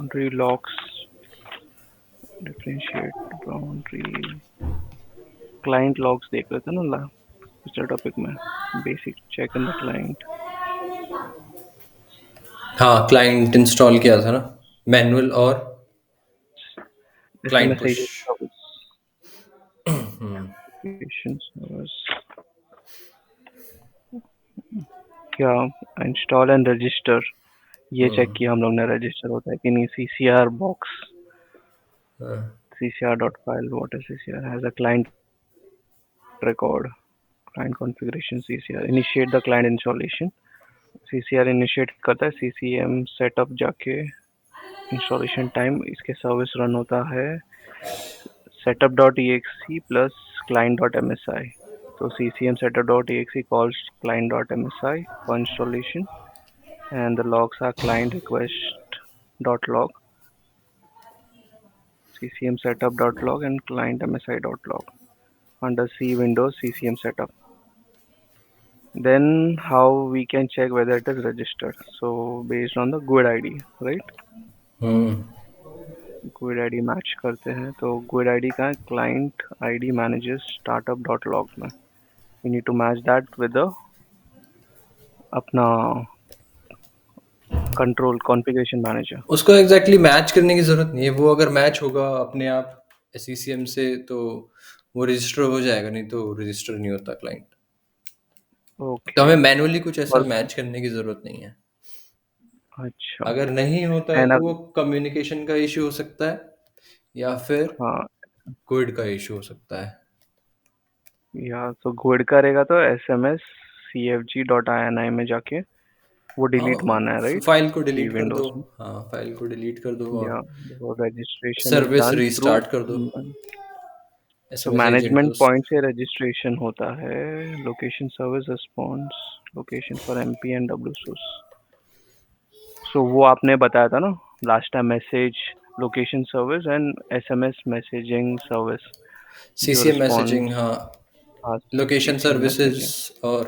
Boundary locks, differentiate boundary, client logs देख रहे थे ना पिछले टॉपिक में, basic check in the client, हाँ, क्लाइंट इंस्टॉल किया था ना, मैनुअल और जैसे क्लाइंट पुश। मैसेजेस सर्विस क्या, इंस्टॉल एंड रजिस्टर, ये चेक किया हम लोग ने रजिस्टर होता है कि नहीं, CCR box, CCR dot file, what is CCR, has a client record, client configuration, CCR initiate the client installation, CCR initiate करता है, CCM setup जाके इंस्टॉलेशन टाइम, इसके सर्विस रन होता है setup dot exe plus client dot msi, तो CCM setup dot exe calls client dot msi for installation and the logs are client request dot log, CCM setup dot log and client msi dot log under C Windows CCM setup. Then how we can check whether it is registered? So based on the GUID ID, right? GUID ID match करते हैं, तो GUID ID का client ID manages startup dot log में. We need to match that with the अपना control configuration manager. उसको exactly match करने की ज़रूरत नहीं है, वो अगर मैच होगा अपने आप SCCM से तो वो रजिस्टर हो जाएगा, नहीं तो रजिस्टर नहीं होता क्लाइंट। तो Okay. हमें मैनुअली कुछ ऐसा बस मैच करने की ज़रूरत नहीं है। अच्छा. अगर नहीं होता है And तो वो कम्युनिकेशन का इश्यू हो सकता है या फिर हाँ, कोड का इश्यू हो सकता है। या तो GUID करेगा तो SMS CFG dot ini में जाके वो डिलीट मारना है, राइट? फाइल को सी डिलीट कर दो। विंडोज में, हाँ, फाइल को डिलीट कर दो और या registration is service done through. Restart कर दो। तो SMS एजेंट मैनेजमेंट को पॉइंट से रजिस्ट्रेशन होता है, location service response, location for MP and WSUS. सो वो आपने बताया था ना last time, message location service and SMS messaging service, जो CCM मैसेजिंग, रिस्पॉन्स, हाँ, हाँ, लोकेशन CCM सर्विसेज मैसेजिंग, और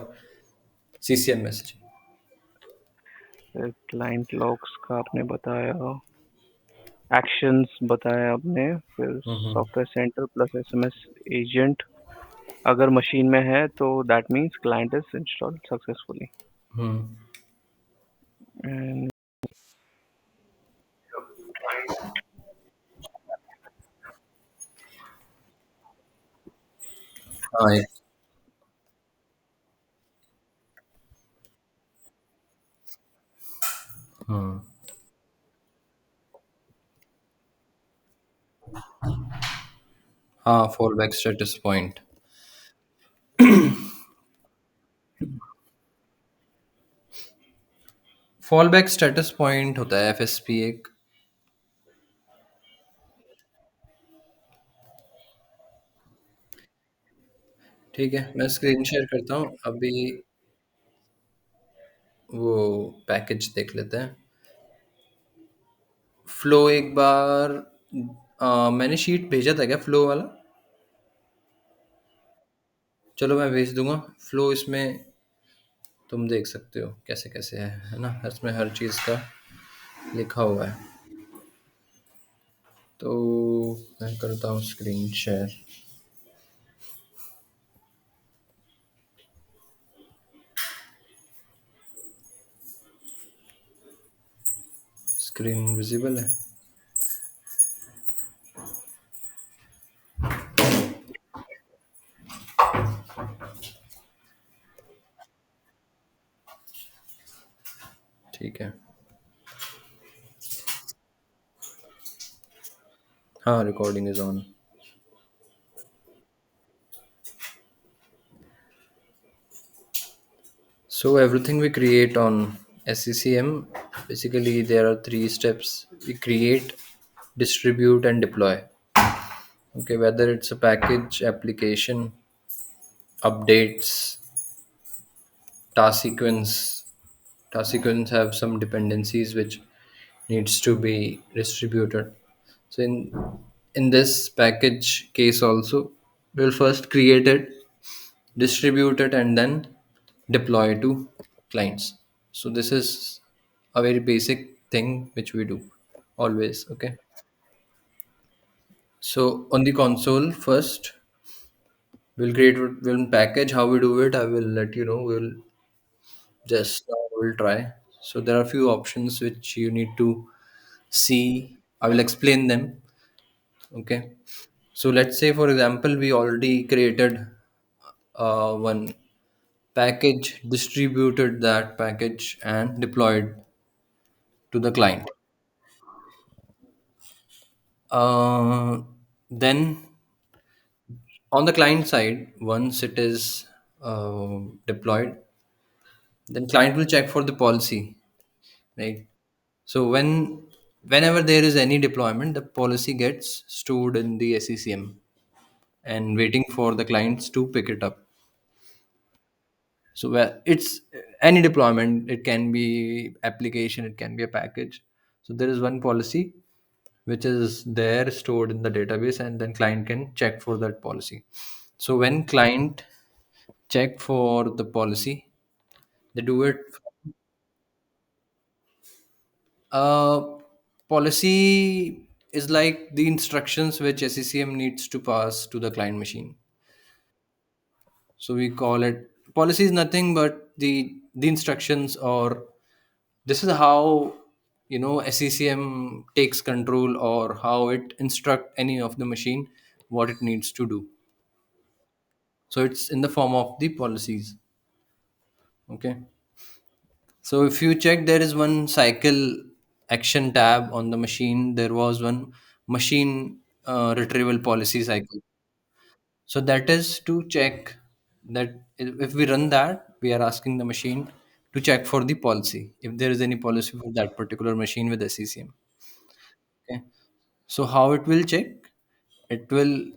CCM मैसेजिंग। फिर क्लाइंट लॉग्स का आपने बताया, एक्शंस बताया आपने, फिर software centre plus SMS agent अगर मशीन में है तो that means client is installed successfully. And हाँ, हाँ, fall back status point. Fall back status point होता है FSP एक। ठीक है, मैं स्क्रीन शेयर करता हूँ अभी। वो पैकेज देख लेते हैं। फ्लो एक बार मैंने शीट भेजा था क्या, फ्लो वाला? चलो मैं भेज दूंगा फ्लो। इसमें तुम देख सकते हो कैसे कैसे है ना, इसमें हर चीज़ का लिखा हुआ है। तो मैं करता हूँ स्क्रीन शेयर। स्क्रीन विजिबल है? ठीक है, हाँ, recording is on. So everything we create on SCCM, basically there are three steps. We create, distribute, and deploy. Okay, whether it's a package, application, updates, task sequence. Task sequence have some dependencies which needs to be distributed. So in this package case also, we'll first create it, distribute it, and then deploy to clients. So this is a very basic thing which we do. always. Okay. So on the console first, we'll create one package. How we do it, I will let you know. We'll just we'll try. So there are a few options which you need to see. I will explain them. Okay. So let's say, for example, we already created one package, distributed that package, and deployed to the client. Then on the client side, once it is deployed, then client will check for the policy, right? So whenever there is any deployment, the policy gets stored in the SCCM and waiting for the clients to pick it up. So where it's any deployment, it can be application, it can be a package. So there is one policy which is there stored in the database, and then client can check for that policy. So when client check for the policy, they do it. Uh, Policy is like the instructions which SCCM needs to pass to the client machine. So we call it policy is nothing but the instructions, or this is how SCCM takes control, or how it instruct any of the machine what it needs to do. So it's in the form of the policies. Okay. So if you check, there is one cycle action tab on the machine. There was one machine retrieval policy cycle. So that is to check that if we run that, we are asking the machine to check for the policy, if there is any policy for that particular machine with SCCM. Okay. So how it will check? It will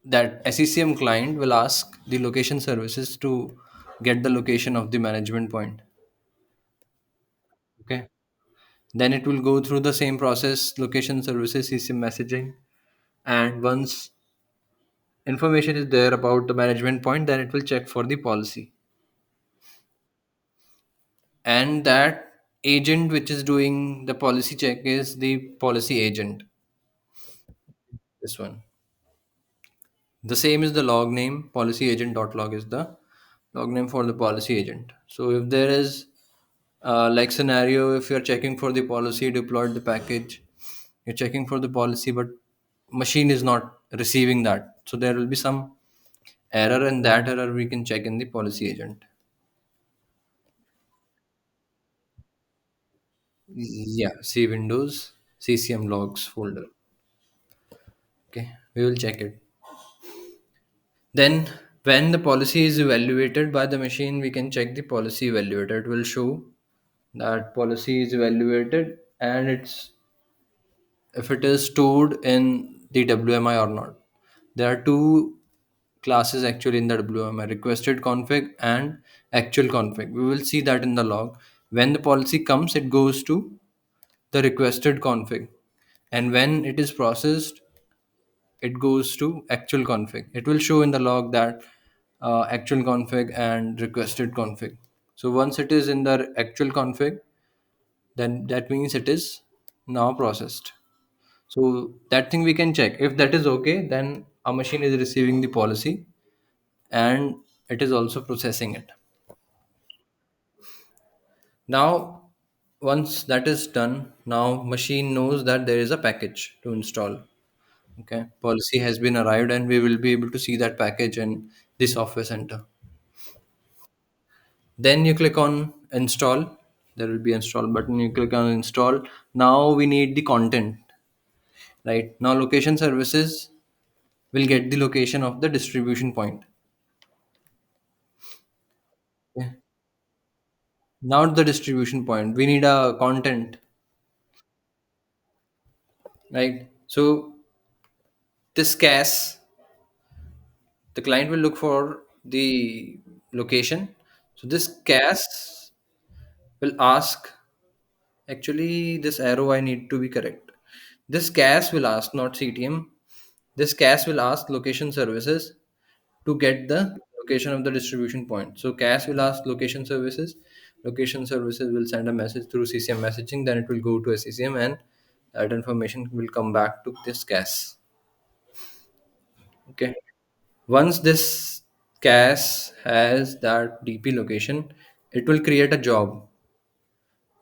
That SCCM client will ask the location services to get the location of the management point. Okay. Then it will go through the same process, location services, CCM messaging, and once information is there about the management point, then it will check for the policy. And that agent which is doing the policy check is the policy agent. This one. The same is the log name. Policy agent dot log is the log name for the policy agent. So if there is like scenario, if you're checking for the policy, deployed the package, you're checking for the policy, but machine is not receiving that. So there will be some error, and that error we can check in the policy agent. Yeah, see Windows CCM logs folder. Okay, we will check it. Then when the policy is evaluated by the machine, we can check the policy evaluator. It will show that policy is evaluated, and it's if it is stored in the WMI or not. There are two classes actually in the WMI: requested config and actual config. We will see that in the log. When the policy comes, it goes to the requested config, and when it is processed, it goes to actual config. It will show in the log that actual config and requested config. So once it is in the actual config, then that means it is now processed. So that thing we can check. If that is okay, then our machine is receiving the policy, and it is also processing it. Now, once that is done, now machine knows that there is a package to install. Okay, policy has been arrived, and we will be able to see that package in the software center. Then you click on install. There will be install button. You click on install. Now we need the content. Right now, location services will get the location of the distribution point. Okay. Now the distribution point. We need a content, right? So this CAS, the client will look for the location. So this CAS will ask. Actually, this arrow I need to be correct. This CAS will ask, not CTM. This CAS will ask location services to get the location of the distribution point. So CAS will ask location services. Location services will send a message through CCM messaging, then it will go to SCCM, and that information will come back to this CAS. Okay. Once this CAS has that DP location, it will create a job.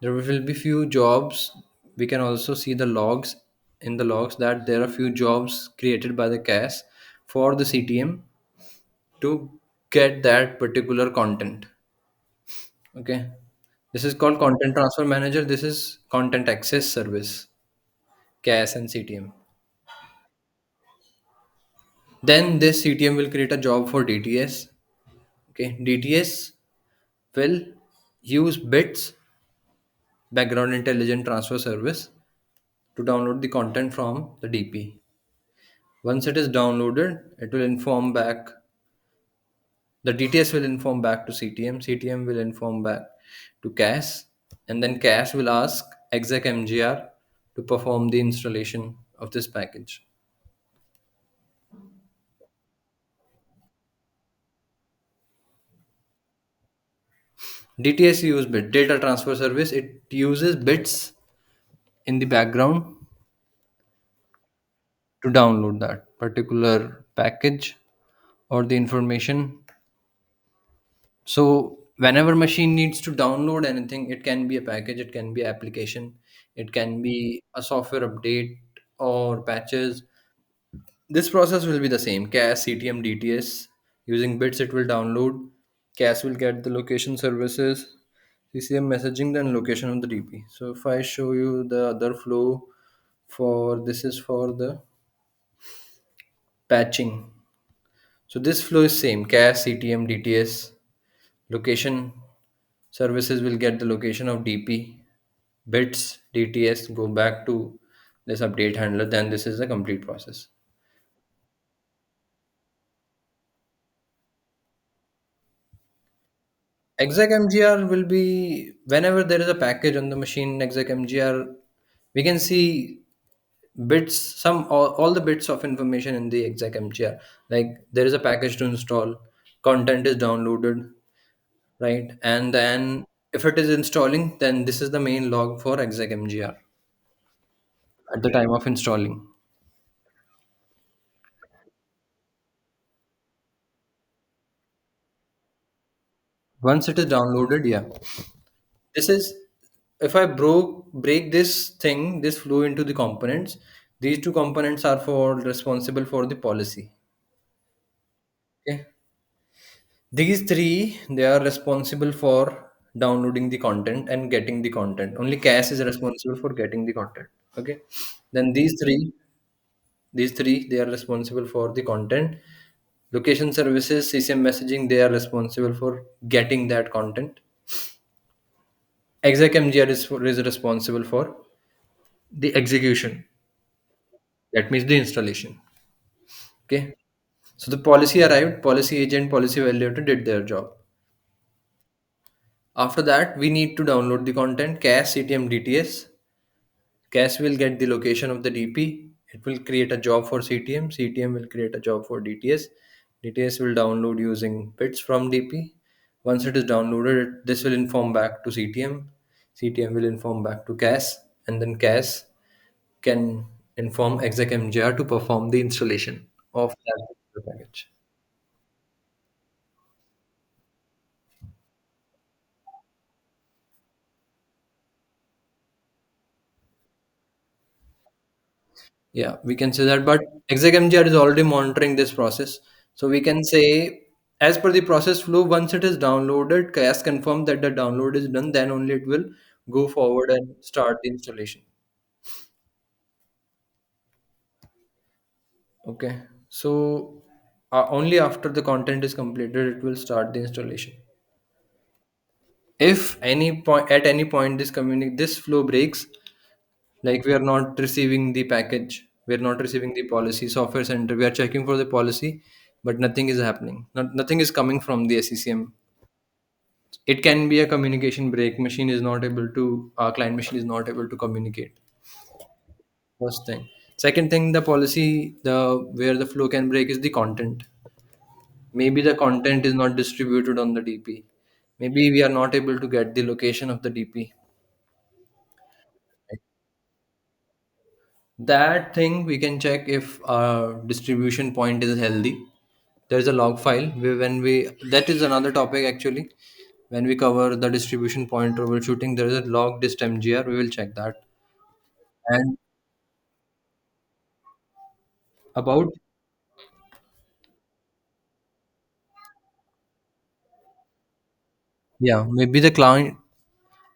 There will be few jobs. We can also see the logs in the logs that there are few jobs created by the CAS for the CTM to get that particular content. Okay. This is called content transfer manager. This is content access service, CAS and CTM. Then this CTM will create a job for DTS. Okay. DTS will use bits, background intelligent transfer service, to download the content from the DP. Once it is downloaded, it will inform back. The DTS will inform back to CTM. CTM will inform back to CAS, and then CAS will ask exec MGR to perform the installation of this package. DTS use bit data transfer service. It uses bits in the background to download that particular package or the information. So whenever machine needs to download anything, it can be a package, it can be application, it can be a software update or patches. This process will be the same. CAS, CTM, DTS. Using bits, it will download. CAS will get the location services. CCM messaging, then location of the DP. So if I show you the other flow for this is for the patching. So this flow is same. CAS, CTM, DTS. Location services will get the location of DP. Bits, DTS go back to this update handler. Then this is the complete process. Exec MGR will be whenever there is a package on the machine. Exec MGR, we can see bits, all the bits of information in the exec MGR. Like there is a package to install, content is downloaded, right? And then if it is installing, then this is the main log for exec MGR at the time of installing. Once it is downloaded, yeah. This is if I break this thing, this flow into the components. These two components are for responsible for the policy. Okay. These three, they are responsible for downloading the content and getting the content. Only CAS is responsible for getting the content. Okay. Then these three, they are responsible for the content. Location services, CCM messaging, they are responsible for getting that content. Exec MGR is responsible for the execution. That means the installation. Okay. So the policy arrived, policy agent, policy validator did their job. After that, we need to download the content, CAS, CTM, DTS. CAS will get the location of the DP. It will create a job for CTM. CTM will create a job for DTS. DTS will download using bits from DP. Once it is downloaded, this will inform back to CTM. CTM will inform back to CAS, and then CAS can inform exec MGR to perform the installation of that particular package. Yeah, we can say that. But ExecMGR is already monitoring this process. So we can say, as per the process flow, once it is downloaded, CAS confirm that the download is done, then only it will go forward and start the installation. Okay. So only after the content is completed, it will start the installation. If any point at any point this flow breaks, like we are not receiving the package, we are not receiving the policy software center, we are checking for the policy, but nothing is happening, nothing is coming from the SCCM. It can be a communication break, machine is not able to our client machine is not able to communicate. First thing. Second thing, the policy, the where the flow can break is the content. Maybe the content is not distributed on the DP. Maybe we are not able to get the location of the DP. That thing we can check if our distribution point is healthy. There's a log file when we, that is another topic actually. When we cover the distribution point troubleshooting, there is a log dist mgr. We will check that. And about, yeah, maybe the client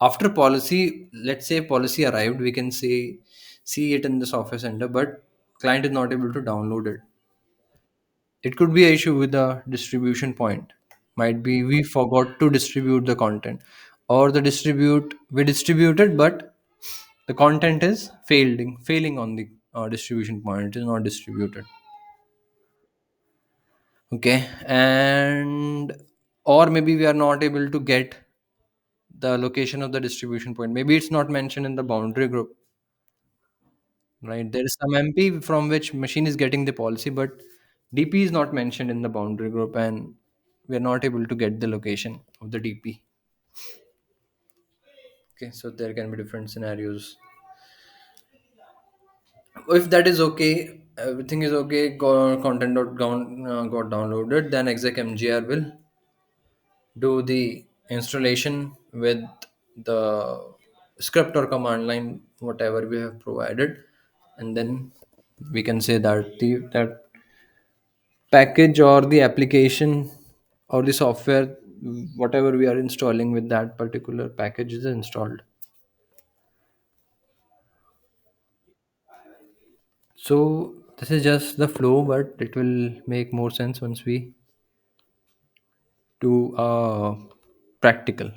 after policy, let's say policy arrived, we can see it in the software center, but client is not able to download it. It could be an issue with the distribution point. Might be we forgot to distribute the content, or the distribute we distributed, but the content is failing on the distribution point. It is not distributed. Okay, and or maybe we are not able to get the location of the distribution point. Maybe it's not mentioned in the boundary group, right? There is some MP from which machine is getting the policy, but DP is not mentioned in the boundary group, and we are not able to get the location of the DP. Okay, so there can be different scenarios. If that is okay, everything is okay, got downloaded, then exec mgr will do the installation with the script or command line, whatever we have provided, and then we can say that the that package or the application or the software, whatever we are installing with that particular package is installed. So this is just the flow, but it will make more sense once we do practical.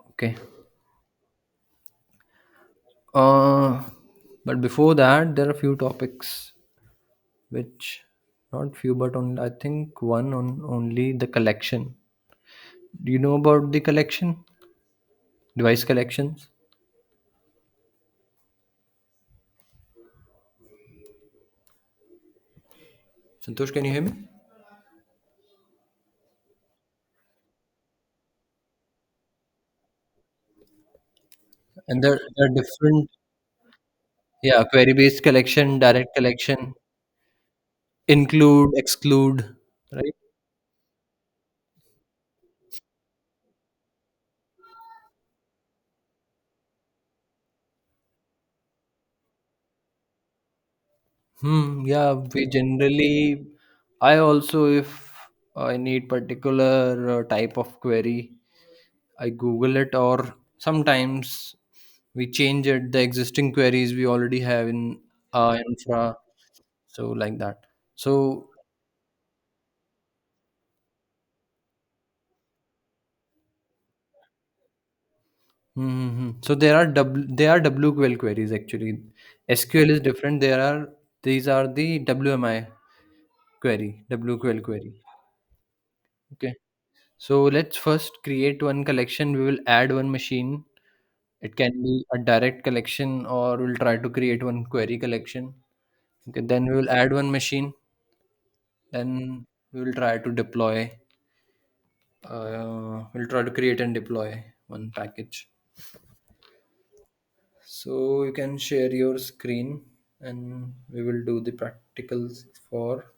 Okay. uh but before that, there are a few topics which, not few, but on, I think one on only the collection. Do you know about the collection, device collections? Santosh, can you hear me? And there are different, yeah, query based collection, direct collection, include, exclude, right? Yeah, we generally, I also, if I need particular type of query, I Google it, or sometimes we change it, the existing queries we already have in infra. So, like that. So, so there are WQL queries actually. SQL is different. These are the WMI query, WQL query. Okay. So let's first create one collection. We will add one machine. It can be a direct collection, or we'll try to create one query collection. Okay, then we will add one machine. Then we will try to deploy. We'll try to create and deploy one package. So you can share your screen, and we will do the practicals for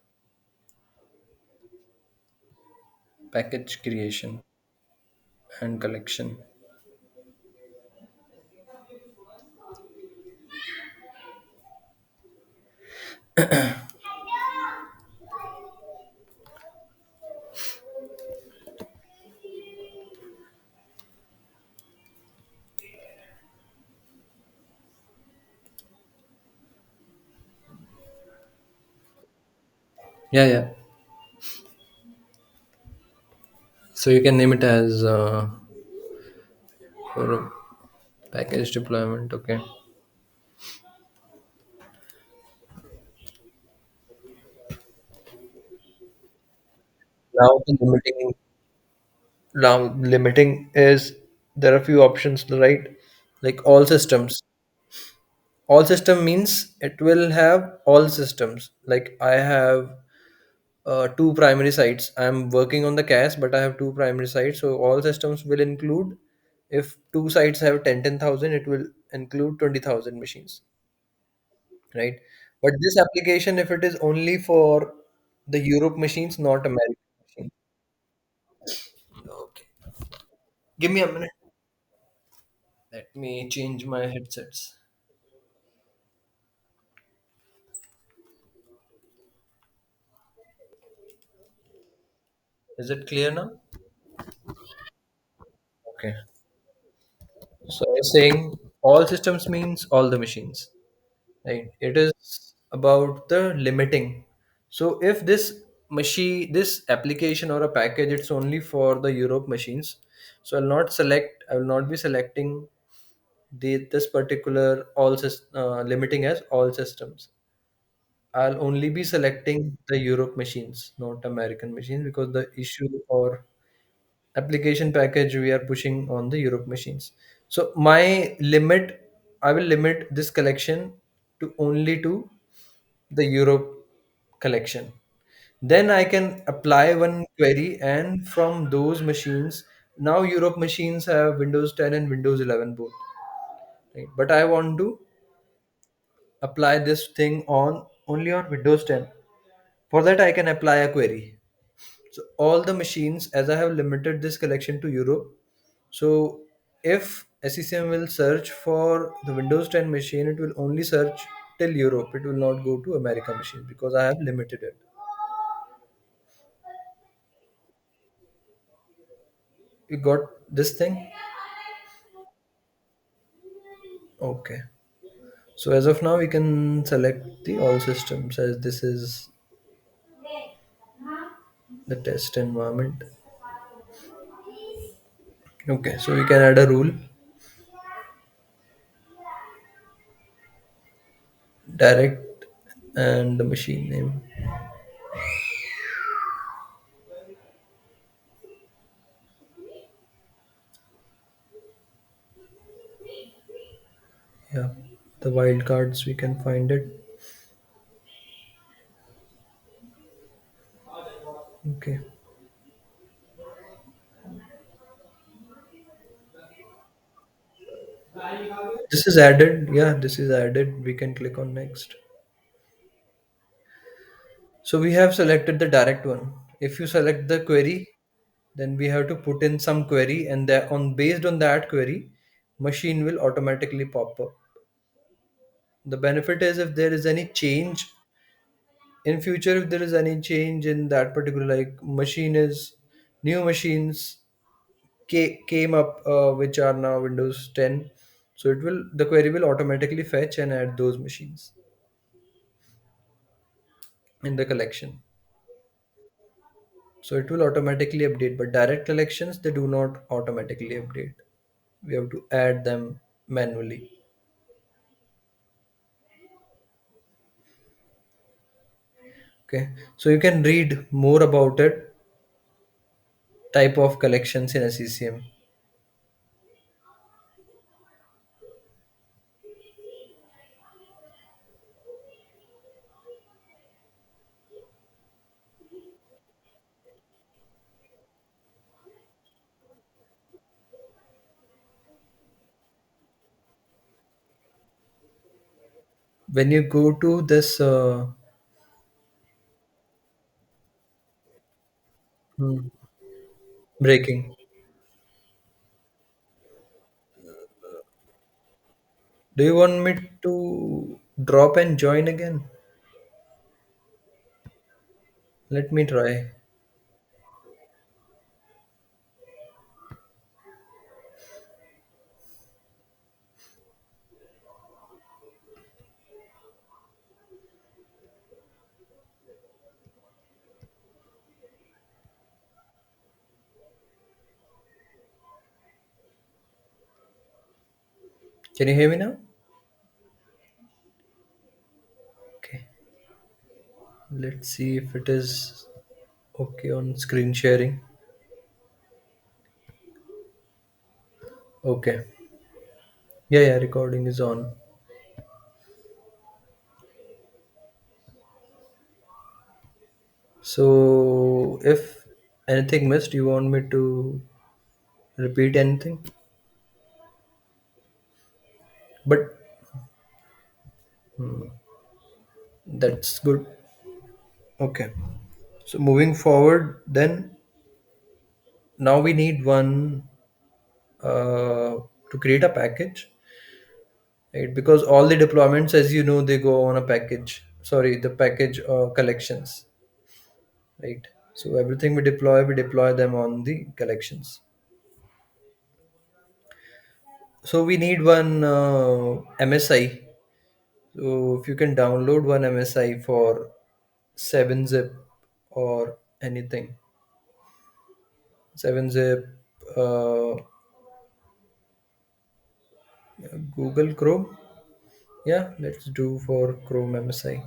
package creation and collection. Yeah, yeah. So you can name it as for package deployment. Okay. Now the limiting is, there are few options, right? Like all systems. All system means it will have all systems. Like I have two primary sites. I'm working on the cache, but I have two primary sites. So all systems will include, if two sites have 10,000, it will include 20,000 machines, right? But this application, if it is only for the Europe machines, not American machines. Okay. Give me a minute. Let me change my headsets. Is it clear now? Okay. So I was saying all systems means all the machines, right? It is about the limiting. So if this application or a package, it's only for the Europe machines. So I will not be selecting this particular limiting as all systems. I'll only be selecting the Europe machines, not American machines, because the issue or application package we are pushing on the Europe machines. So I will limit this collection to only to the Europe collection. Then I can apply one query, and from those machines, now Europe machines have Windows 10 and Windows 11 both, right? But I want to apply this thing on only on Windows 10. For that, I can apply a query. So all the machines, as I have limited this collection to Europe, so if SCCM will search for the Windows 10 machine, it will only search till Europe. It will not go to America machine because I have limited it. You got this thing? Okay. So as of now, we can select the all systems as this is the test environment. Okay, so we can add a rule, direct, and the machine name. Yeah, the wildcards we can find it. Okay, this is added. Yeah, this is added. We can click on next. So we have selected the direct one. If you select the query, then we have to put in some query, and that on based on that query, machine will automatically pop up. The benefit is if there is any change in future, if there is any change in that particular like machine is new machines came up which are now Windows 10, so it will the query will automatically fetch and add those machines in the collection. So it will automatically update, but direct collections they do not automatically update. We have to add them manually. Okay, so you can read more about it, type of collections in SCCM. When you go to this hmm, breaking, do you want me to drop and join again? Let me try. Can you hear me now? Okay, let's see if it is okay on screen sharing. Okay, yeah, recording is on. So if anything missed, you want me to repeat anything? But that's good. Okay. So moving forward, then now we need one to create a package, right? Because all the deployments, as you know, they go on a package. Sorry, the package collections, right? So everything we deploy them on the collections. So we need one MSI. So if you can download one MSI for 7-zip or anything, 7-zip, uh, Google Chrome. Yeah, let's do for Chrome MSI.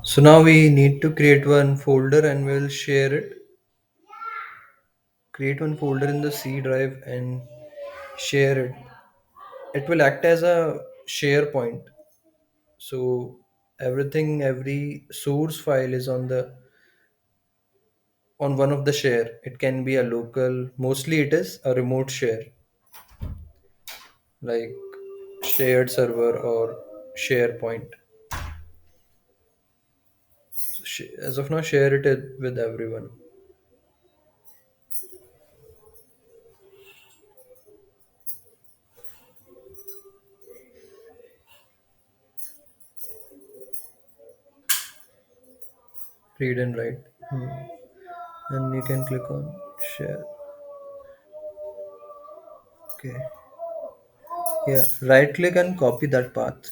So now we need to create one folder and we'll share it. Create one folder in the C drive and share it. It will act as a share point. So everything, every source file is on one of the share. It can be a local, mostly it is a remote share, like shared server or SharePoint. As of now, share it with everyone. Read and write. And you can click on share. Okay. Yeah. Right click and copy that path.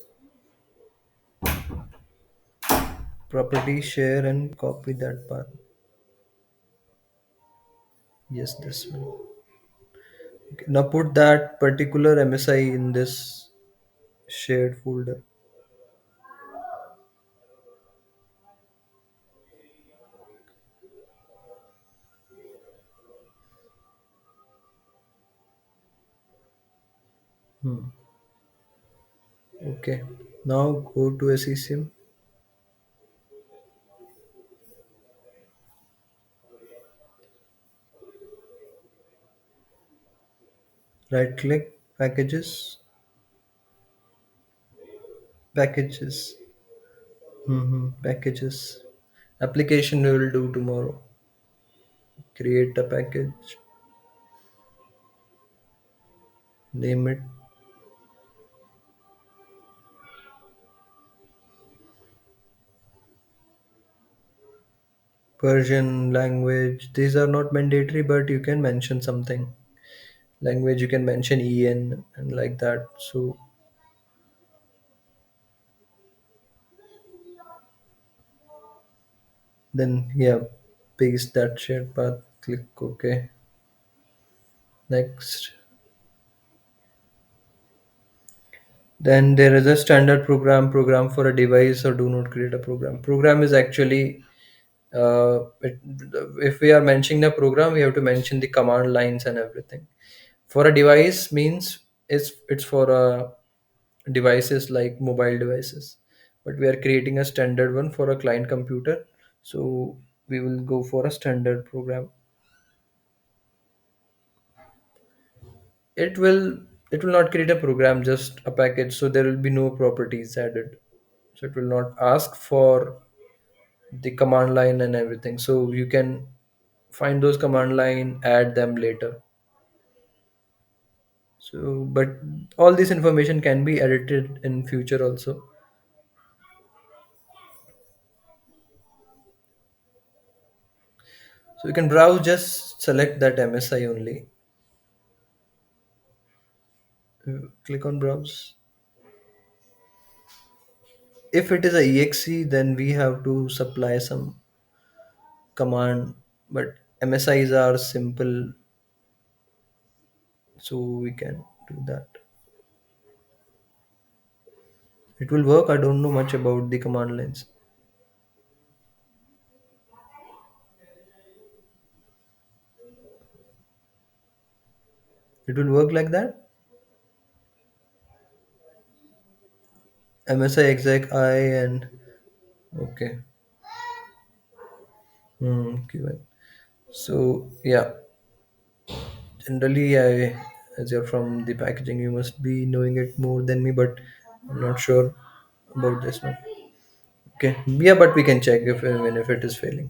Property share and copy that path. Yes, this one. Okay. Now put that particular MSI in this shared folder. Okay. Now go to SECM. Right click packages. Packages. Packages. Application we will do tomorrow. Create a package. Name it. Persian language. These are not mandatory, but you can mention something. Language you can mention en and like that. So then yeah, paste that shared path, click OK. Next. Then there is a standard program for a device, or do not create a program is actually if we are mentioning the program, we have to mention the command lines and everything. For a device means it's for devices like mobile devices, but we are creating a standard one for a client computer, so we will go for a standard program. It will It will not create a program, just a package, so there will be no properties added. So it will not ask for the command line and everything, so you can find those command line, add them later. So but all this information can be edited in future also. So you can browse, just select that MSI only. Click on browse. If it is a exe, then we have to supply some command, but MSIs are simple, so we can do that. It will work. I don't know much about the command lines. It will work like that. MSI exec I and okay. QN. So yeah, generally as you're from the packaging, you must be knowing it more than me, but I'm not sure about this one. Okay, yeah, but we can check if even if it is failing.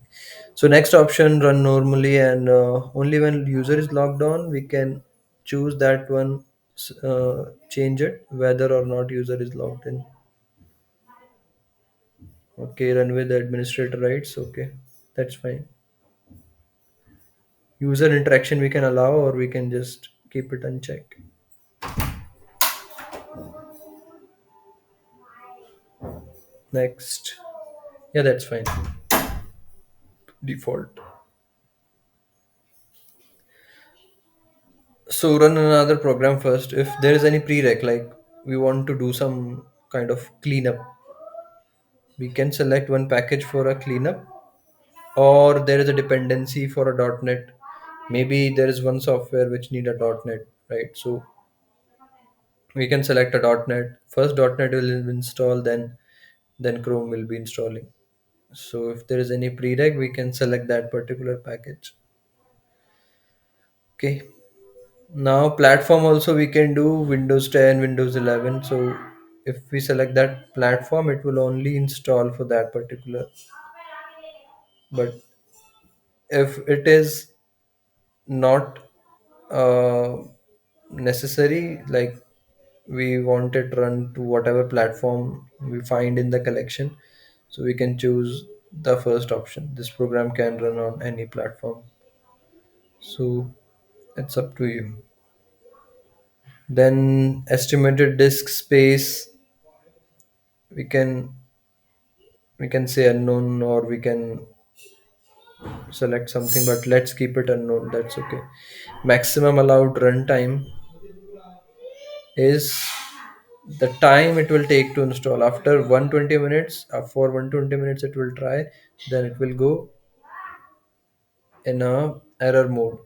So next option, run normally, and only when user is logged on we can choose that one. Change it whether or not user is logged in. Okay, run with administrator rights. Okay, that's fine. User interaction we can allow, or we can just keep it unchecked. Next, yeah, that's fine. Default. So run another program first. If there is any prereq, like we want to do some kind of cleanup, we can select one package for a cleanup, or there is a dependency for a .NET. Maybe there is one software which need a .NET, right? So we can select a .NET. First .NET will install, then Chrome will be installing. So if there is any prereq, we can select that particular package. Okay. Now platform also we can do Windows 10, Windows 11. So if we select that platform, it will only install for that particular. But if it is not uh, necessary, like we want it run to whatever platform we find in the collection, so we can choose the first option. This program can run on any platform. So it's up to you. Then estimated disk space, we can we can say unknown, or we can select something, but let's keep it unknown. That's okay. Maximum allowed runtime is the time it will take to install. After 120 minutes, for 120 minutes it will try, then it will go in a error mode.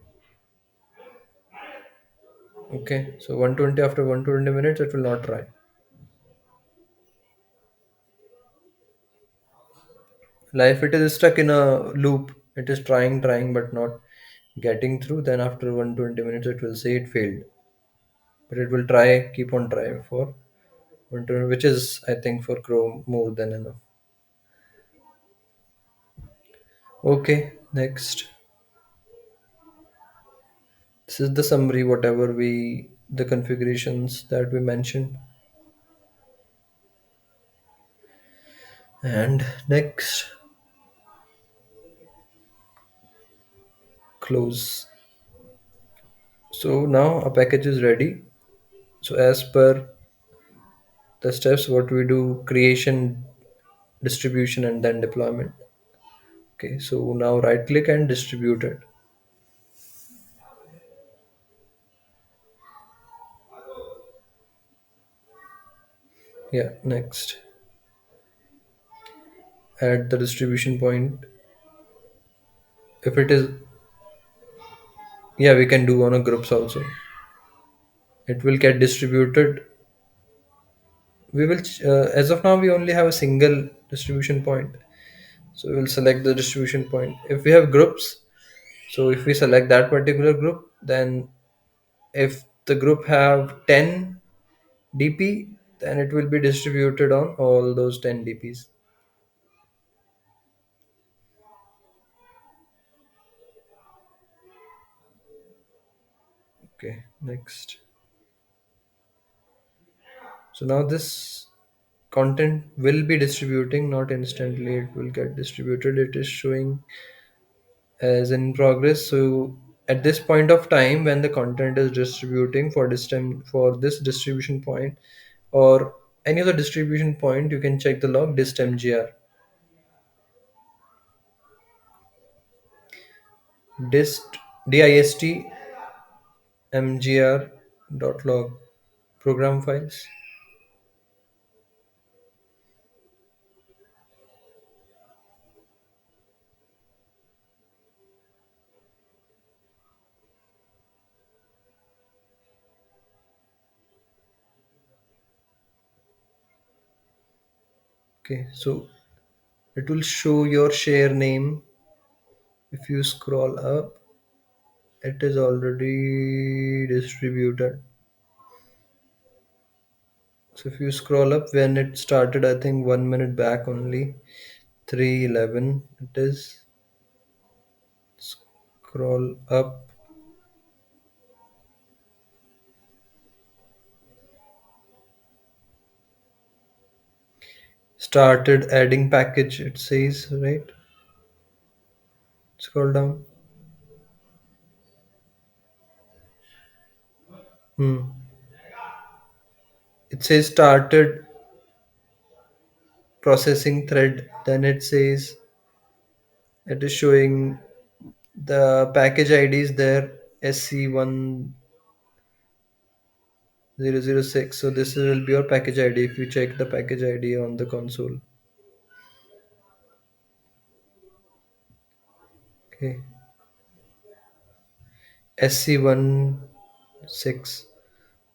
Okay, so 120, after 120 minutes it will not try. Like if it is stuck in a loop, it is trying but not getting through, then after 120 minutes it will say it failed, but it will try, keep on trying for 120, which is I think for Chrome more than enough. Okay, next. This is the summary, whatever we, the configurations that we mentioned. And next, close. So now a package is ready. So as per the steps, what we do: creation, distribution, and then deployment. Okay, so now right click and distribute it. Yeah, next. Add the distribution point. If it is, yeah, we can do on a groups also. It will get distributed. We will, as of now, we only have a single distribution point. So we will select the distribution point. If we have groups, so if we select that particular group, then if the group have 10 DP, then it will be distributed on all those 10 DPs. Okay, next. So now this content will be distributing, not instantly, it will get distributed. It is showing as in progress. So at this point of time, when the content is distributing for this time, for this distribution point or any other distribution point, you can check the log dist mgr. Dist dist mgr dot log program files. Okay, so it will show your share name. If you scroll up, it is already distributed. So if you scroll up when it started, I think 1 minute back only, 3:11 it is. Scroll up, started adding package, it says, right? Scroll down. Hmm. It says started processing thread. Then it says it is showing the package ID is there, SC1006. So this will be your package ID if you check the package ID on the console. Okay. SC16.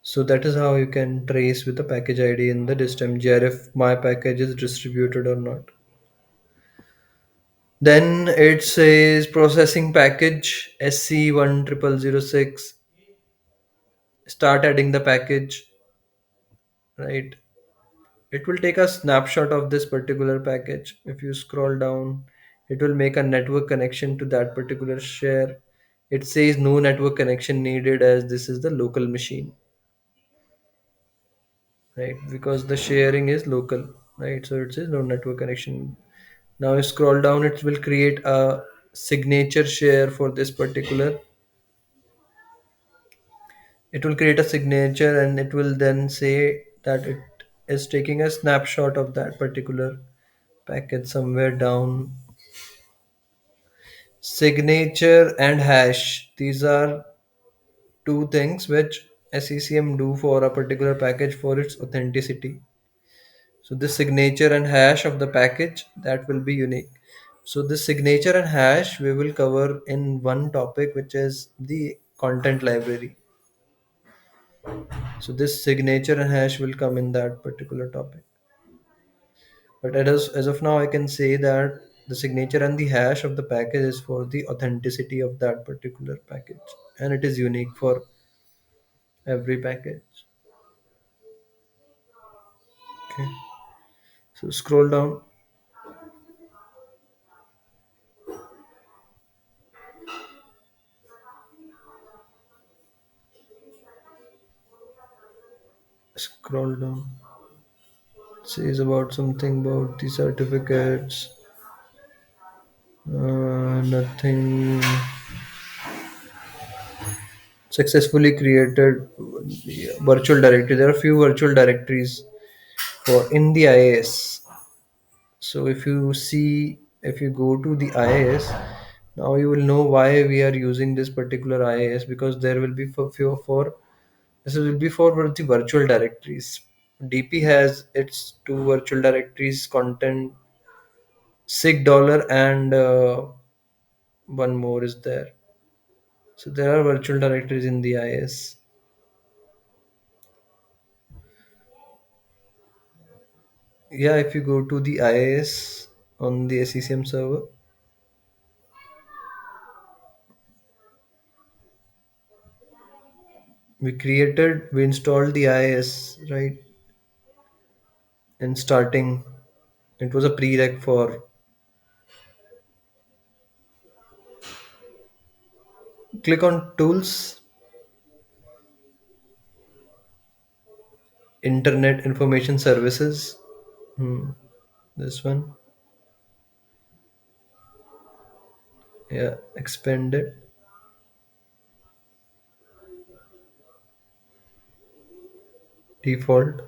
So that is how you can trace with the package ID in the distmgr if my package is distributed or not. Then it says processing package SC1006. Start adding the package, right? It will take a snapshot of this particular package. If you scroll down, it will make a network connection to that particular share. It says no network connection needed as this is the local machine, right? Because the sharing is local, right? So it says no network connection. Now you scroll down, it will create a signature share for this particular. It will create a signature and it will then say that it is taking a snapshot of that particular package somewhere down. Signature and hash. These are two things which SCCM do for a particular package for its authenticity. So the signature and hash of the package that will be unique. So the signature and hash we will cover in one topic, which is the content library. So this signature and hash will come in that particular topic. But as of now, I can say that the signature and the hash of the package is for the authenticity of that particular package, and it is unique for every package. Okay, so scroll down. Scroll down. It says about something about the certificates. Nothing. Successfully created virtual directory. There are few virtual directories for in the IIS. So if you go to the IIS, now you will know why we are using this particular IIS, because there will be for this will be for the virtual directories. DP has its two virtual directories, content sig dollar and one more is there. So there are virtual directories in the IIS. Yeah, if you go to the IIS on the SCCM server, We installed the IIS, right? In starting, it was a prereq for click on tools, internet information services. This one, yeah, expand it, default.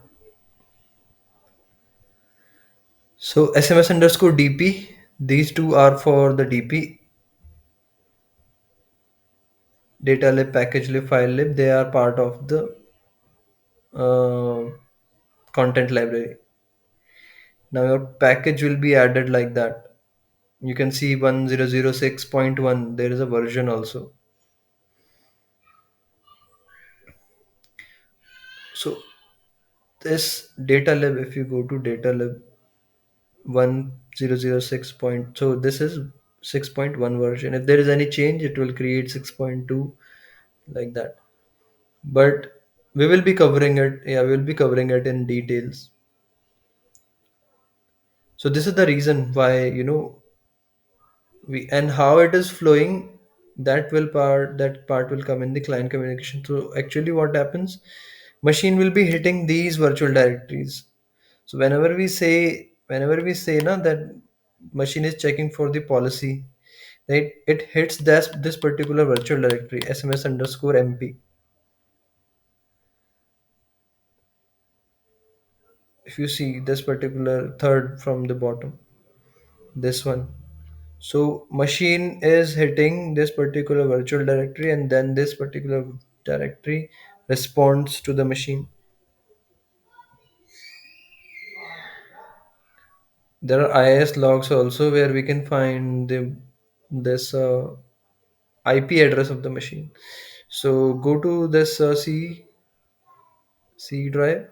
So SMS underscore DP, these two are for the DP, data lib, package lib, file lib. They are part of the uh, content library. Now your package will be added like that. You can see 1006.1. There is a version also. So this data lib, if you go to data lib 1006 point, so this is 6.1 version. If there is any change, it will create 6.2, like that. But we will be covering it. Yeah, we will be covering it in details. So this is the reason why, we, and how it is flowing, that part will come in the client communication. So actually what happens, machine will be hitting these virtual directories. So whenever we say na, that machine is checking for the policy, right, it hits this particular virtual directory, sms underscore mp. If you see this particular third from the bottom, this one. So machine is hitting this particular virtual directory, and then this particular directory responds to the machine. There are IIS logs also where we can find this IP address of the machine. So go to this C drive,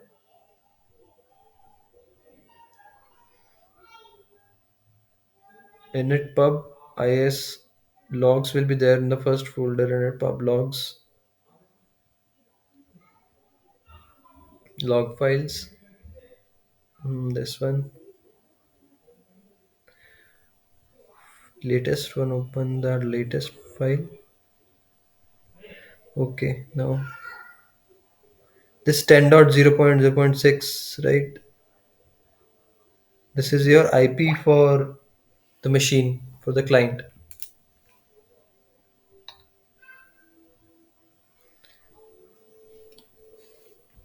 init pub IIS logs will be there in the first folder, init pub logs, log files. This one, latest one, open the latest file. Okay, now this 10.0.0.6, right? This is your IP for the machine, for the client.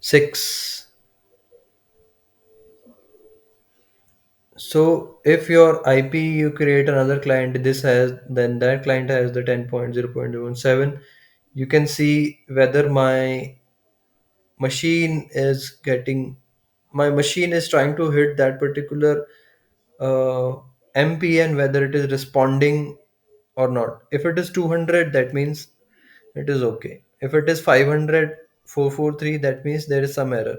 6. So if your IP, you create another client, this has, then that client has the 10.0.0.7. You can see whether machine is getting my machine is trying to hit that particular MPN, whether it is responding or not. If it is 200, that means it is okay. If it is 500, 443, that means there is some error.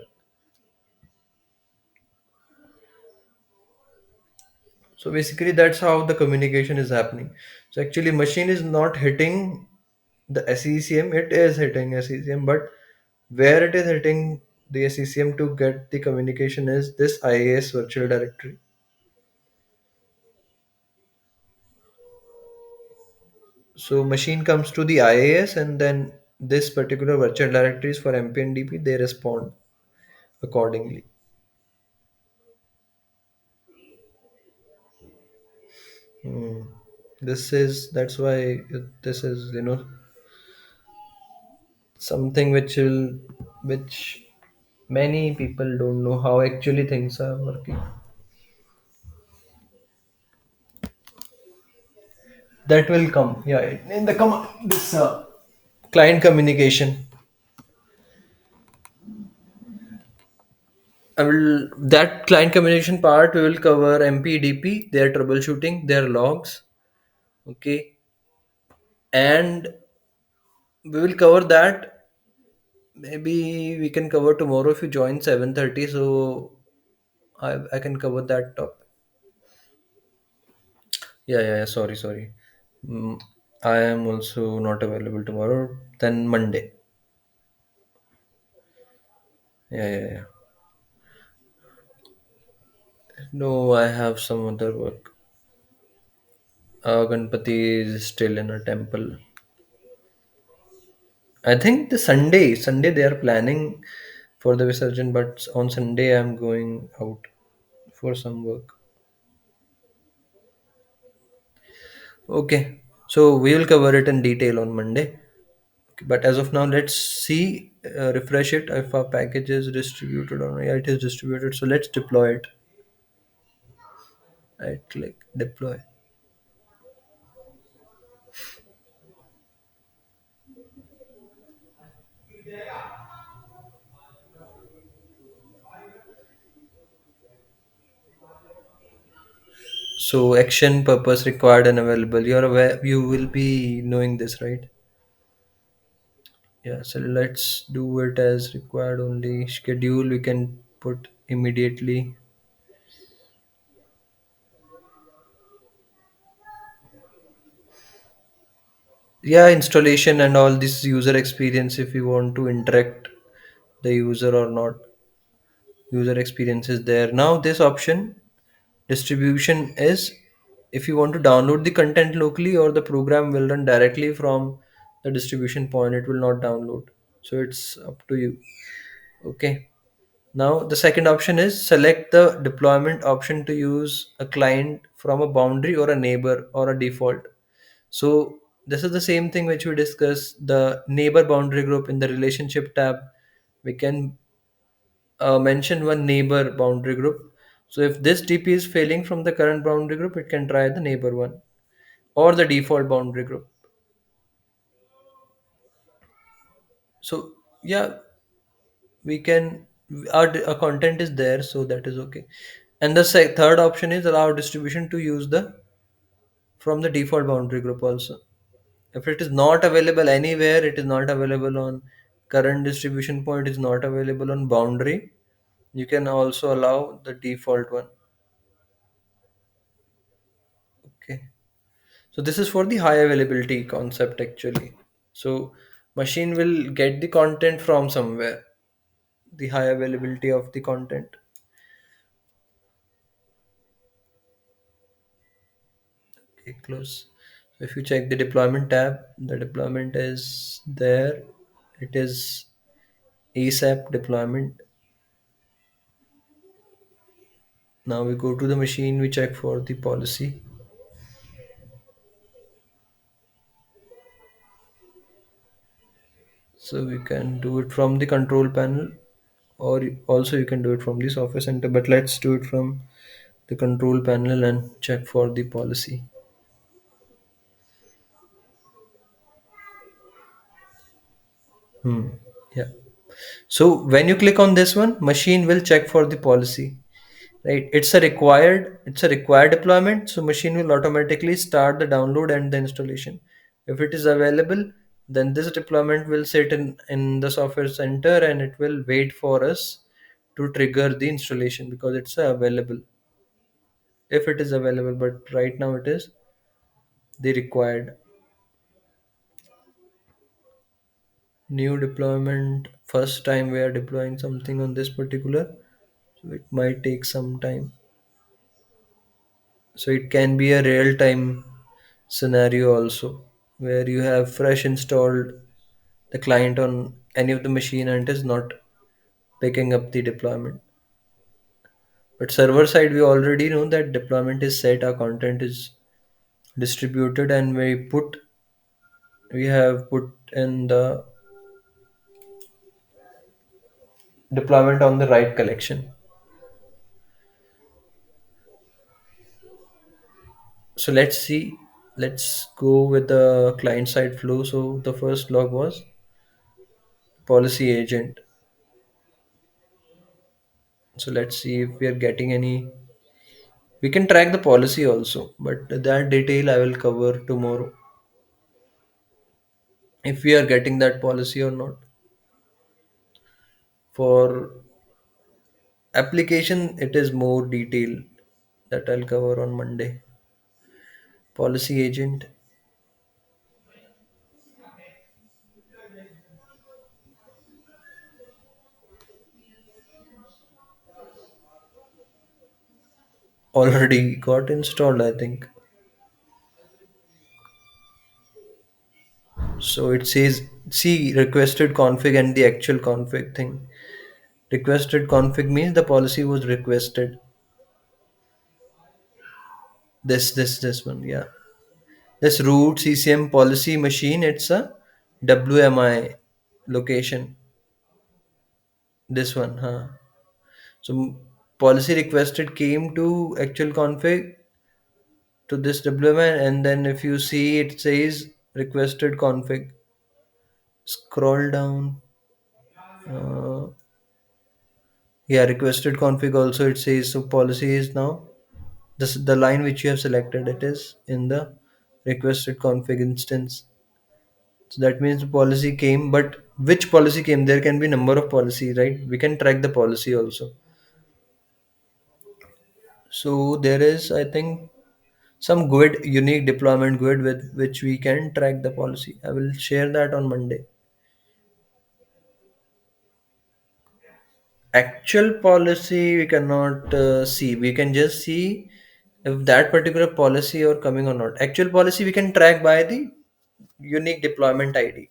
So basically, that's how the communication is happening. So actually, machine is not hitting the SECM, it is hitting SECM, but where it is hitting the SECM to get the communication is this IAS virtual directory. So machine comes to the IAS, and then this particular virtual directories for MP and DP, they respond accordingly. That's why this is, something which many people don't know how actually things are working. That will come, yeah, in the come this client communication. I will That client communication part we will cover MPDP, their troubleshooting, their logs, okay, and we will cover that. Maybe we can cover tomorrow if you join 7:30. So I can cover that top. Yeah. Sorry. Mm, I am also not available tomorrow. Then Monday. Yeah, yeah, yeah. No, I have some other work. Ganpati is still in a temple. I think the Sunday they are planning for the Visarjan, but on Sunday I'm going out for some work. Okay, so we will cover it in detail on Monday. But as of now, let's see, refresh it if our package is distributed or yeah, it is distributed. So let's deploy it. Right click, deploy. So action purpose required and available. You're aware, you will be knowing this, right? Yeah, so let's do it as required only. Schedule we can put immediately. Yeah, installation and all this user experience if you want to interact the user or not. User experience is there. Now this option distribution is if you want to download the content locally or the program will run directly from the distribution point, it will not download. So it's up to you. Okay. Now the second option is select the deployment option to use a client from a boundary or a neighbor or a default. So this is the same thing which we discussed, the neighbor boundary group in the relationship tab. We can mention one neighbor boundary group. So if this DP is failing from the current boundary group, it can try the neighbor one or the default boundary group. So yeah, we can our content is there, so that is okay. And the third option is allow distribution to use the from the default boundary group also. If it is not available anywhere, it is not available on current distribution point, is not available on boundary, you can also allow the default one. Okay. So this is for the high availability concept actually. So machine will get the content from somewhere, the high availability of the content. Okay, close. So if you check the deployment tab, the deployment is there. It is ASAP deployment. Now we go to the machine, we check for the policy. So we can do it from the control panel, or also you can do it from the software center, but let's do it from the control panel and check for the policy. Hmm. Yeah. So when you click on this one, machine will check for the policy. Right. It's a required deployment. So machine will automatically start the download and the installation. If it is available, then this deployment will sit in the software center and it will wait for us to trigger the installation because it's available. If it is available, but right now it is the required new deployment. First time we are deploying something on this particular, so it might take some time. So it can be a real time scenario also where you have fresh installed the client on any of the machine and it is not picking up the deployment. But server side we already know that deployment is set, our content is distributed, and we have put in the deployment on the right collection. So let's see, let's go with the client side flow. So the first log was policy agent. So let's see if we are getting any. We can track the policy also, but that detail I will cover tomorrow if we are getting that policy or not. For application, it is more detail that I'll cover on Monday. Policy agent. already got installed, I think. So it says, see requested config and the actual config thing. Requested config means the policy was requested. This one, yeah. This root CCM policy machine, it's a WMI location. This one, huh? So policy requested came to actual config to this WMI, and then if you see it says requested config. Scroll down. Uh, yeah, requested config also it says so policy is now this the line which you have selected. It is in the requested config instance. So that means the policy came, but which policy came? There can be number of policy, right? We can track the policy also. So there is, I think, some GUID, unique deployment GUID with which we can track the policy. I will share that on Monday. Actual policy we cannot see. We can just see if that particular policy are coming or not. Actual policy we can track by the unique deployment ID.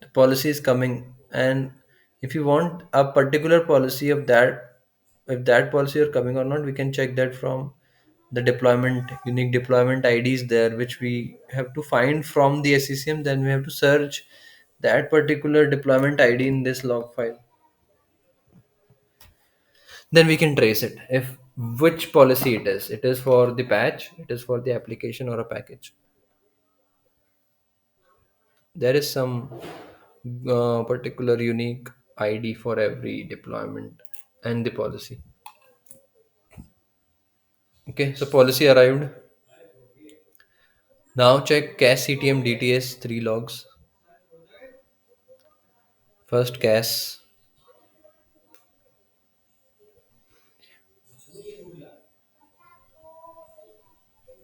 The policy is coming, and if you want a particular policy of that, if that policy are coming or not, we can check that from the deployment unique deployment IDs there, which we have to find from the SCCM. Then we have to search that particular deployment ID in this log file. Then we can trace it if which policy it is. It is for the patch, it is for the application or a package. There is some particular unique ID for every deployment and the policy. Okay, so policy arrived. Now check cache CTM DTS 3 logs. First cache,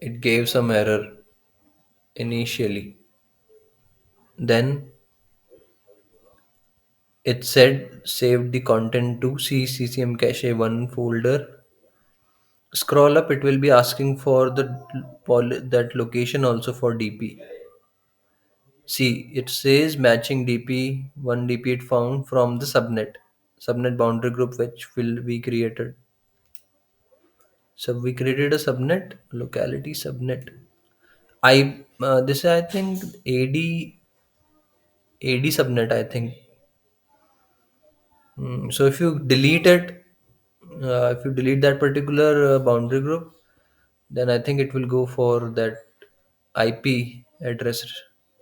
it gave some error initially. Then it said saved the content to CCM cache 1 folder. Scroll up, it will be asking for the that location also for DP. See, it says matching DP, one DP it found from the subnet boundary group which will be created. So we created a subnet, locality subnet. This I think AD subnet I think. So if you delete it, if you delete that particular boundary group, then I think it will go for that IP address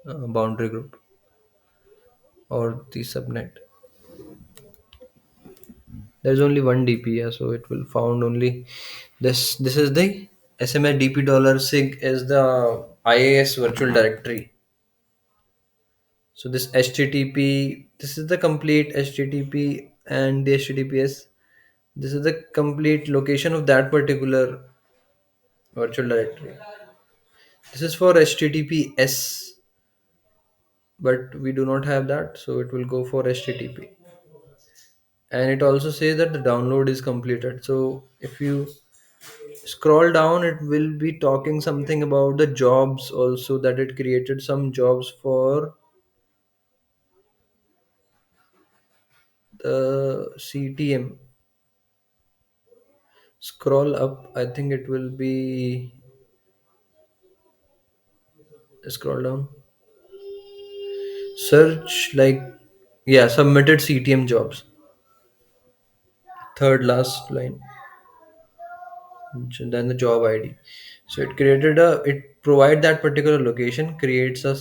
boundary group or the subnet. There's only one DP, yeah, so it will found only this. This is the SMS DP dollar sig is the IAS virtual directory. So this HTTP, this is the complete HTTP and the HTTPS. This is the complete location of that particular virtual directory. This is for HTTPS, but we do not have that, so it will go for HTTP. And it also says that the download is completed. So if you scroll down, it will be talking something about the jobs also, that it created some jobs for the CTM. Scroll up, I think it will be scroll down. Search like, yeah, submitted CTM jobs. Third last line, then the job ID. So it created a, it provide that particular location, creates a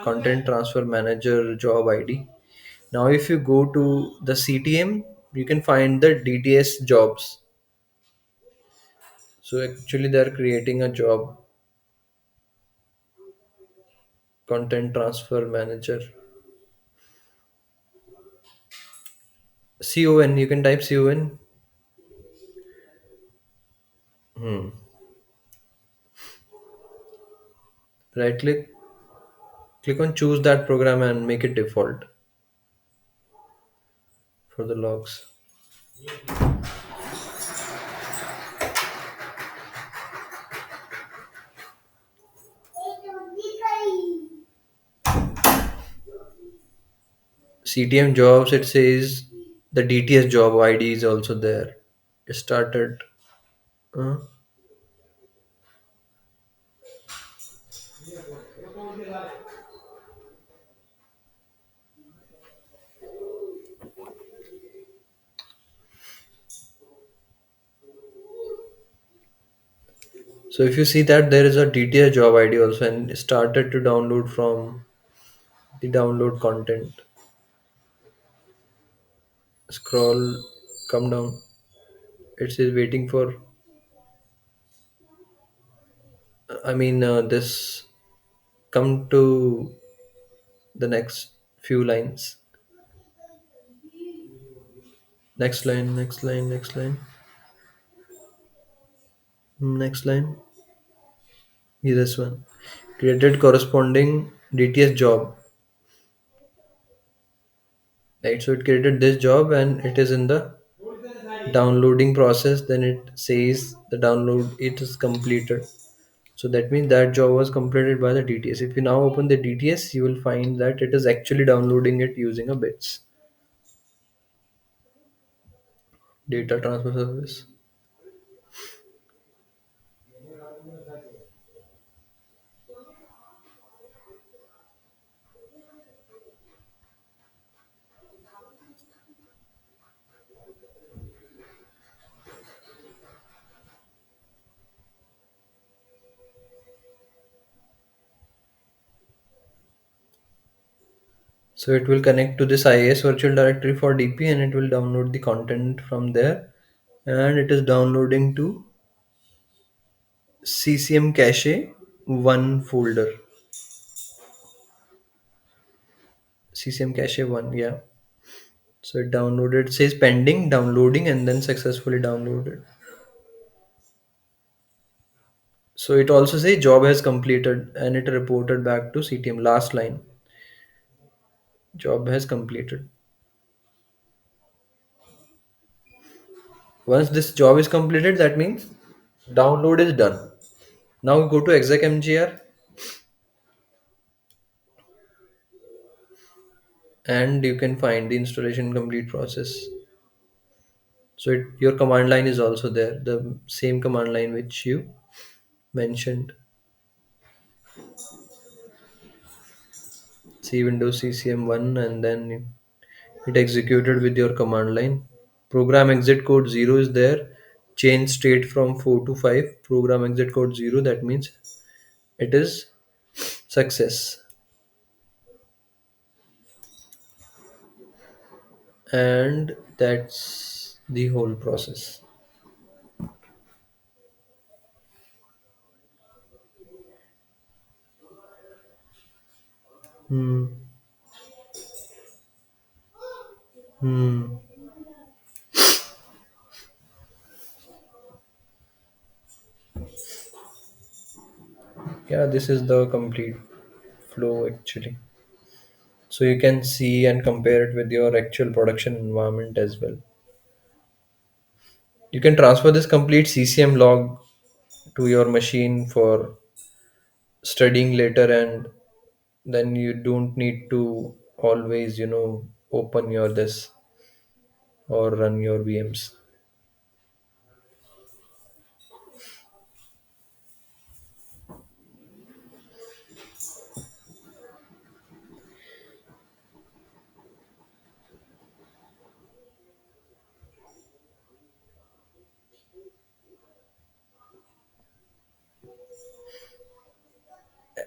content transfer manager job ID. Now if you go to the CTM, you can find the DTS jobs. So actually they are creating a job, content transfer manager. CON, you can type CON. Right click, Click on choose that program and make it default for the logs. CTM jobs, it says the DTS job ID is also there. It started. uh, so if you see that there is a DTS job ID also, and it started to download from the download content. Scroll, come down. It says waiting for. This. Come to the next few lines. Next line, next line, next line, next line. Yeah, this one. Created corresponding DTS job. Right. So it created this job and it is in the downloading process. Then it says the download it is completed. So that means that job was completed by the DTS. If you now open the DTS, you will find that it is actually downloading it using a bits data transfer service. So it will connect to this IIS virtual directory for DP and it will download the content from there. And it is downloading to CCM cache 1 folder. CCM cache 1, yeah. So it downloaded, says pending downloading and then successfully downloaded. So it also says job has completed and it reported back to CTM. Last line, job has completed. Once this job is completed, that means download is done. Now go to execmgr and you can find the installation complete process. So your command line is also there, the same command line which you mentioned. See Windows CCM1 and then it executed with your command line. Program exit code 0 is there. Change state from 4 to 5. Program exit code 0, that means it is success. And that's the whole process. Hmm. Hmm. Yeah, this is the complete flow actually. So you can see and compare it with your actual production environment as well. You can transfer this complete CCM log to your machine for studying later, and then you don't need to always open your this or run your VMs.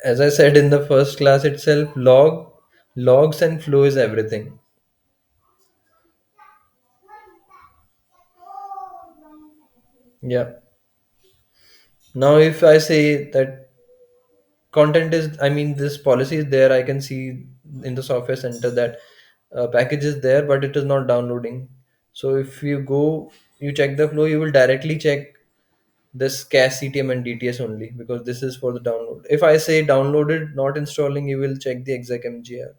As I said in the first class itself, logs and flow is everything. Yeah. Now if I say that content is, this policy is there, I can see in the software center that package is there but it is not downloading. So if you go, you check the flow, you will directly check this cache CTM and DTS only, because this is for the download. If I say downloaded, not installing, you will check the exec mgr.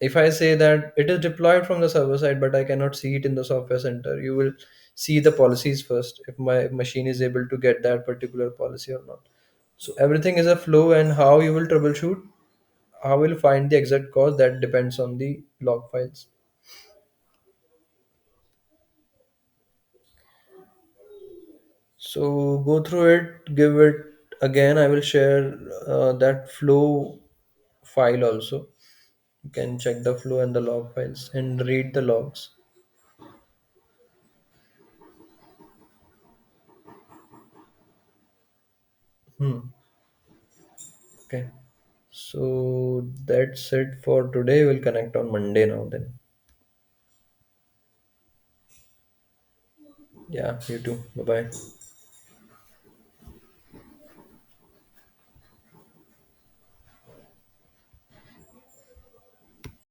If I say that it is deployed from the server side, but I cannot see it in the software center, you will see the policies first, if my machine is able to get that particular policy or not. So everything is a flow, and how you will troubleshoot, how will find the exact cause, that depends on the log files. So go through it, give it again. I will share that flow file also. You can check the flow and the log files and read the logs. Hmm. Okay. So that's it for today. We'll connect on Monday now then. Yeah, you too. Bye bye.